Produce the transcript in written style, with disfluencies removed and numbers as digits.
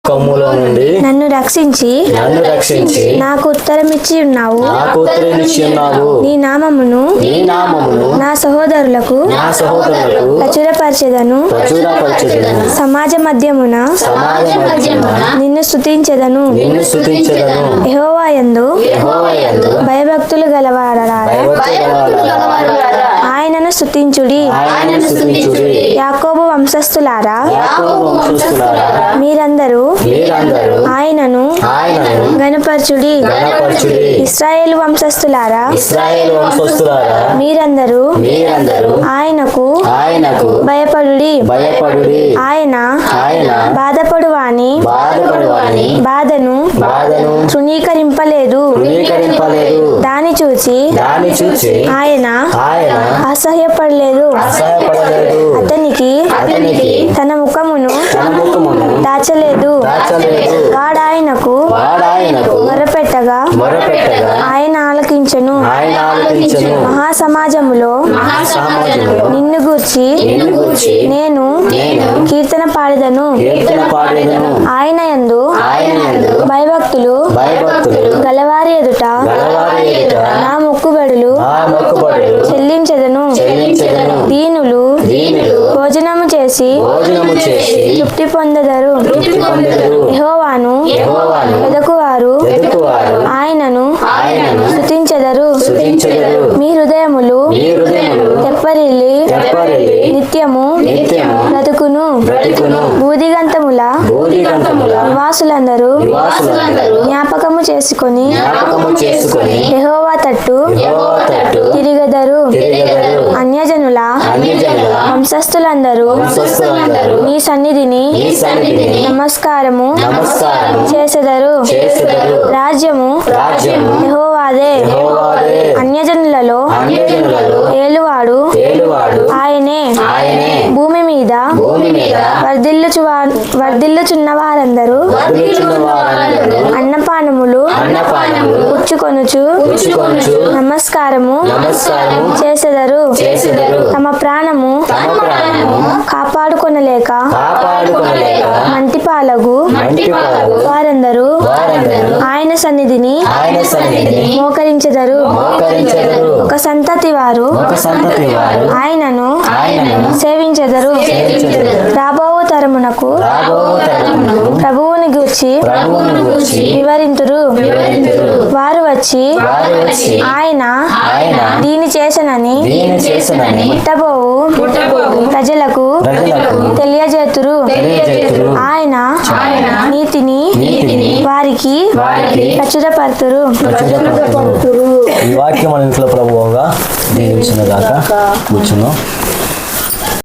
దుఃఖములో నుండి నన్ను రక్షించి నాకు ఉత్తరమిచ్చి ఉన్నావు. నీ నామమును నా సహోదరులకు ప్రచురపరచెదను. సమాజ మధ్యమున నిన్ను స్తుతించెదను. యెహోవా యందు భయభక్తులు గలవారారా ఆయనను స్తుతించుడి. యాకోబు వంశస్థులారా మీరందరూ ఆయనను గణపరచుడి. ఇశ్రాయేలు వంశస్థులారా మీరందరూ ఆయనకు భయపడుడి. ఆయన బాధపడువాని బాధను తృణీకరింపలేదు. దాని చూచి ఆయన అసహ్యపడలేదు. అతనికి తన ముఖమును దాచలేదు. వాడాయనకు మొరపెట్టగా ఆయన ఆలకించెను. మహాసమాజములో నిన్ను గూర్చి నేను కీర్తన పాడెదను. ఆయన యందు భయభక్తులు గలవారి ఎదుట నా మొక్కుబడులు చెల్లించెదను. దీనులు భోజనము చేసి తృప్తి పొందెదరు. యెహోవాను వెదకువారు ఆయనను స్తుతించెదరు. మీ హృదయములు తెప్పరిల్లి నిత్యము బ్రతుకును. బూదిగంతముల నివాసులందరూ జ్ఞాపకము చేసుకొని యెహోవా తట్టు తిరిగెదరు. అన్యజనుల వంశస్థులందరూ నీ సన్నిధిని నమస్కారము చేసెదరు. రాజ్యము యెహోవాదే. అన్యజనులలో ఏలువాడు ఆయనే. భూమి మీద వర్ధిల్లుచున్న వారందరూ అన్నపానములు పుచ్చుకొనుచు నమస్కారము చేసెదరు. తమ ప్రాణము కాపాడుకొనలేక మంటిపాలగు వారందరూ ఆయన సన్నిధిని మోకరించెదరు. ఒక సంతతి వారు ఆయనను సేవించెదరు. రాబోవు తరమునకు ప్రభువుని గూర్చి వివరింతురు. వారు వచ్చి ఆయన దీని చేసనని పుట్టబోవు ప్రజలకు తెలియజేతురు. ఆయన నీతిని వారికి ప్రచురపరుతురు. ఈ వాక్యం మన ఇంట్లో ప్రభువుగా దీవించిన దాకా కూర్చున్నాం.